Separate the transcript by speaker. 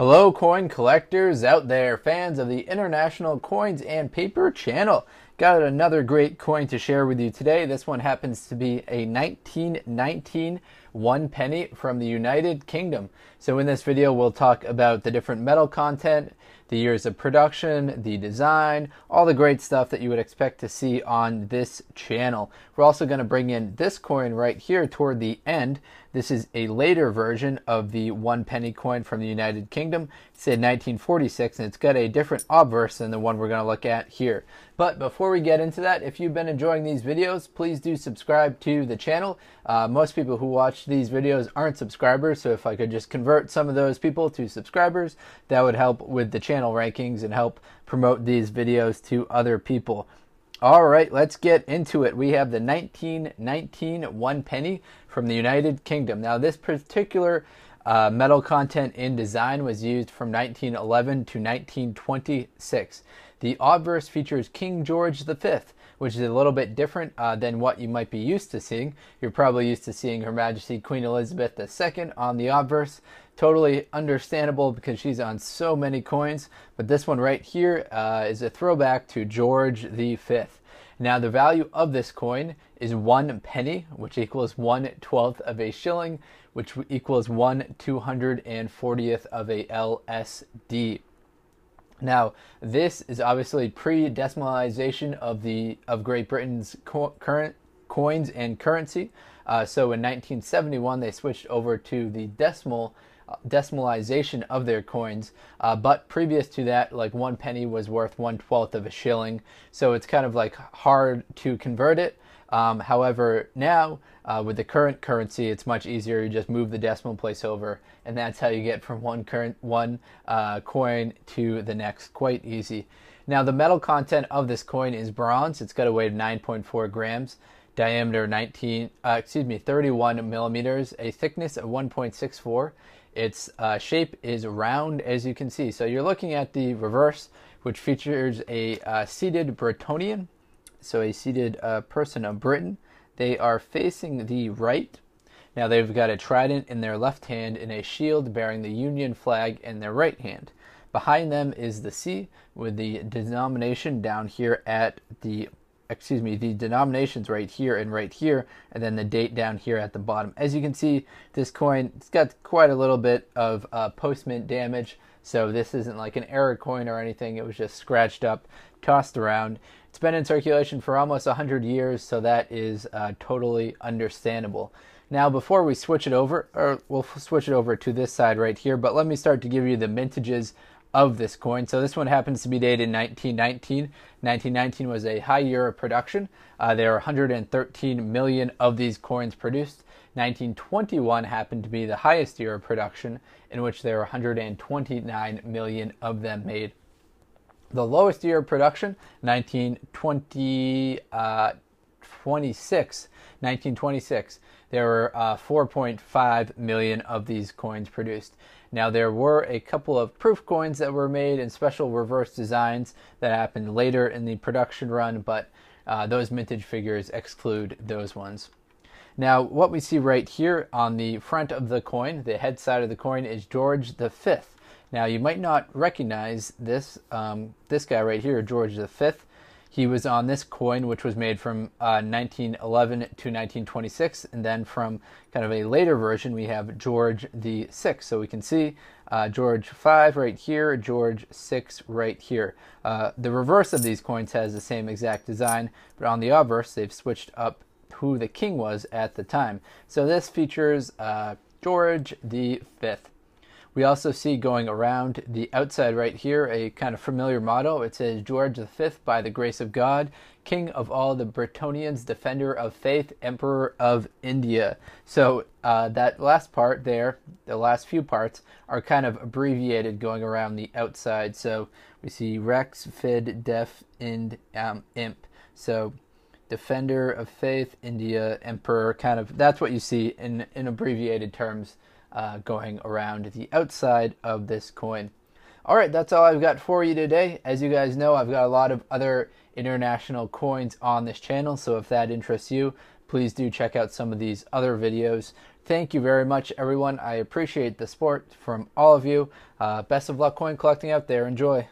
Speaker 1: Hello coin collectors out there, fans of the International Coins and Paper channel. Got another great coin to share with you today. This one happens to be a 1919 1 penny from the United Kingdom. So in this video we'll talk about the different metal content, the years of production, the design, all the great stuff that you would expect to see on this channel. We're also going to bring in this coin right here toward the end. This is a later version of the 1 penny coin from the United Kingdom. It's in 1946 and it's got a different obverse than the one we're going to look at here. But before we get into that, if you've been enjoying these videos, please do subscribe to the channel. Most people who watch these videos aren't subscribers, so if I could just convert some of those people to subscribers, that would help with the channel rankings and help promote these videos to other people. All right, let's get into it. We have the 1919 1 penny from the United Kingdom. Now, this particular metal content in design was used from 1911 to 1926. The obverse features King George V, which is a little bit different than what you might be used to seeing. You're probably used to seeing Her Majesty Queen Elizabeth II on the obverse. Totally understandable because she's on so many coins, but this one right here is a throwback to George V. Now the value of this coin is 1 penny, which equals 1/12 of a shilling, which equals 1/240th of a LSD. Now, this is obviously pre-decimalization of Great Britain's current coins and currency. So in 1971, they switched over to the decimalization of their coins. But previous to that, like 1 penny was worth 1/12 of a shilling. So it's kind of like hard to convert it. However, now with the current currency, it's much easier. You just move the decimal place over, and that's how you get from one coin to the next. Quite easy. Now, the metal content of this coin is bronze. It's got a weight of 9.4 grams, diameter 31 millimeters, a thickness of 1.64. Its shape is round, as you can see. So you're looking at the reverse, which features a seated Britonian. So a seated person of Britain. They are facing the right. Now they've got a trident in their left hand and a shield bearing the Union flag in their right hand. Behind them is the C with the denomination down here at the, the denominations right here, and then the date down here at the bottom. As you can see, this coin, it's got quite a little bit of post-mint damage. So this isn't like an error coin or anything. It was just scratched up, tossed around. It's been in circulation for almost 100 years, so that is totally understandable. Now, before we switch it over, or we'll switch it over to this side right here, but let me start to give you the mintages of this coin. So this one happens to be dated 1919. 1919 was a high year of production. There are 113 million of these coins produced. 1921 happened to be the highest year of production, in which there are 129 million of them made. The lowest year of production, 1926, there were 4.5 million of these coins produced. Now, there were a couple of proof coins that were made in special reverse designs that happened later in the production run, but those mintage figures exclude those ones. Now, what we see right here on the front of the coin, the head side of the coin, is George V. Now, you might not recognize this guy right here, George V. He was on this coin, which was made from 1911 to 1926, and then from kind of a later version, we have George VI. So we can see George V right here, George VI right here. The reverse of these coins has the same exact design, but on the obverse, they've switched up who the king was at the time. So this features George V. We also see going around the outside right here a kind of familiar motto. It says, George V, by the grace of God, King of all the Britonians, Defender of Faith, Emperor of India. So that last part there, the last few parts, are kind of abbreviated going around the outside. So we see Rex, Fid, Def, Ind, Imp. So Defender of Faith, India, Emperor, kind of, that's what you see in abbreviated terms going around the outside of this coin. All right, that's all I've got for you today. As you guys know, I've got a lot of other international coins on this channel, so if that interests you, please do check out some of these other videos. Thank you very much, everyone. I appreciate the support from all of you. Best of luck coin collecting out there. Enjoy.